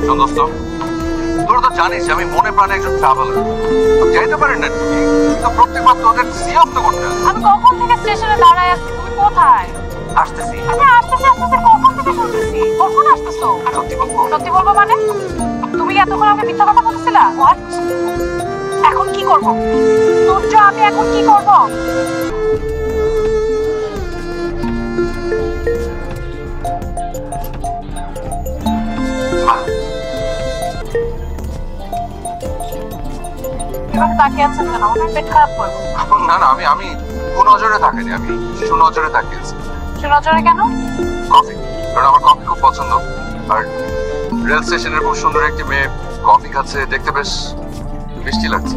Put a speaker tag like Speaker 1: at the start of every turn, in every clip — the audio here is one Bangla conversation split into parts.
Speaker 1: শোন দোস্ত, তোরা তো জানিস আমি মনে প্রাণে একজন ট্রাভেলার। যাইতে পারেন না তুমি, কিন্তু প্রত্যেকবার তোদের সিয়াপ্ত করতে হবে।
Speaker 2: আমি কখন থেকে স্টেশনে দাঁড়ায় আছি, তুমি কোথায়?
Speaker 1: আসতেছি।
Speaker 2: আরে আসতেছি আসতেছি, কখন থেকে শুনতেছি? কখন আসতেছো?
Speaker 1: সত্যি বলবো?
Speaker 2: সত্যি বলবো মানে? তুমি কি এতক্ষণ আমাকে মিথ্যা কথা বলছিলা? হোয়াট? এখন কি করব? সূর্য, আমি এখন কি করব? এভাবে তাকিয়ে আছেন কেন? আমার পেট খারাপ করবো।
Speaker 1: না না, আমি কুনজরে থাকিনি, আমি সুনজরে তাকিয়েছি।
Speaker 2: সুনজরে কেন?
Speaker 1: কফি, কারণ আমার কফি খুব পছন্দ। আর রেল স্টেশনের খুব সুন্দর একটি মেয়ে কফি খাচ্ছে, দেখতে বেশ মিষ্টি লাগছে।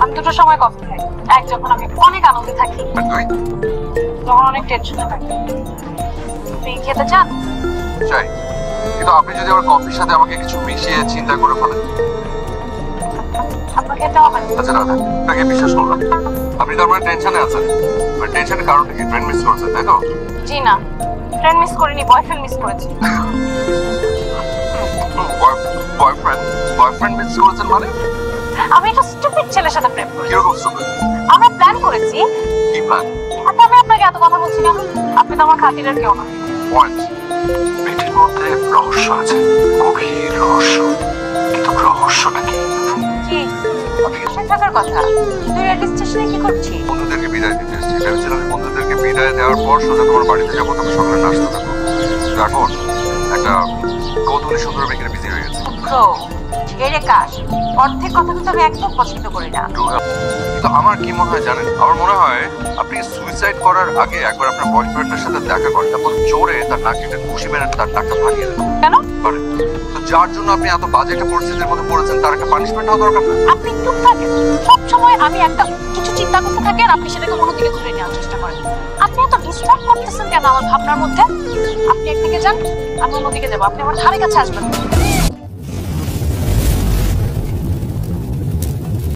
Speaker 2: আমি দুটোর সময় কফি খাই, এক যখন আমি অনেক আনন্দে থাকি,
Speaker 1: আর তুই?
Speaker 2: যখন অনেক টেনশনে থাকি। আপনি খেতে চান?
Speaker 1: চাই, কিন্তু আপনি যদি আমার কফির সাথে আমাকে কিছু মিশিয়ে চিন্তা করে ফেলেন।
Speaker 2: আপনার খেতে হবে না।
Speaker 1: আচ্ছা দাদা, আপনাকে বিশ্বাস করলাম, আপনি তার মানে টেনশনে আছেন। টেনশনের কারণটা কি? ট্রেন মিস করছেন, তাই তো?
Speaker 2: জি না, ট্রেন মিস করিনি, বয়ফ্রেন্ড মিস করেছি।
Speaker 1: বয়ফ্রেন্ড মিস করেছেন মানে?
Speaker 2: আমি একটা স্টুপিড ছেলের সাথে প্রেম করেছি।
Speaker 1: কিরকম স্টুপিড?
Speaker 2: আমরা প্ল্যান করেছি।
Speaker 1: কি প্ল্যান?
Speaker 2: আচ্ছা, আমি আপনাকে এত কথা বলছি কেন? আপনি তো আমার খাতিরের কেউ না।
Speaker 1: পয়েন্ট, পেটের মধ্যে রহস্য আছে, গভীর রহস্য। কিন্তু রহস্যটা কি?
Speaker 2: কি? বাসায় থাকার কথা। তুই রেল স্টেশনে কি করছিস?
Speaker 1: বন্ধুদেরকে বিদায় দিতে এসেছি। ভেবেছিলাম আমি বন্ধুদেরকে বিদায় দেওয়ার পর সোজা তোমার বাড়িতে যাবো, তবে সকালে নাস্তা থাকবো। এখন একটা কৌতূহলী সুন্দর মেয়েকে বিজি হয়ে গেছে।
Speaker 2: ছেড়ে কাজ, অর্ধেক কথা কিন্তু আমি একদম পছন্দ করি না।
Speaker 1: কিন্তু আমার কি মনে হয় জানেন, আমার মনে হয় আপনি সুইসাইড করার আগে একবার আপনার বয়ফ্রেন্ডের সাথে দেখা করেন, তারপর জোরে তার নাকে ঘুষি মেরে তার টাকা ভাগিয়ে দেন।
Speaker 2: কেন?
Speaker 1: তো যার জন্য আপনি এত বাজে একটা পরিস্থিতির মধ্যে পড়েছেন, তার একটা পানিশমেন্ট হওয়া দরকার না?
Speaker 2: আপনি চুপ থাকেন। সবসময় আমি একটা কিছু চিন্তা করতে থাকি আর আপনি সেটাকে অন্যদিকে ঘুরে নেওয়ার চেষ্টা করেন। আপনি এত ডিস্টার্ব করতেছেন কেন আমার ভাবনার মধ্যে? আপনি একদিকে যান, আমি অন্যদিকে যাবো। আপনি আমার ধারে কাছে আসবেন।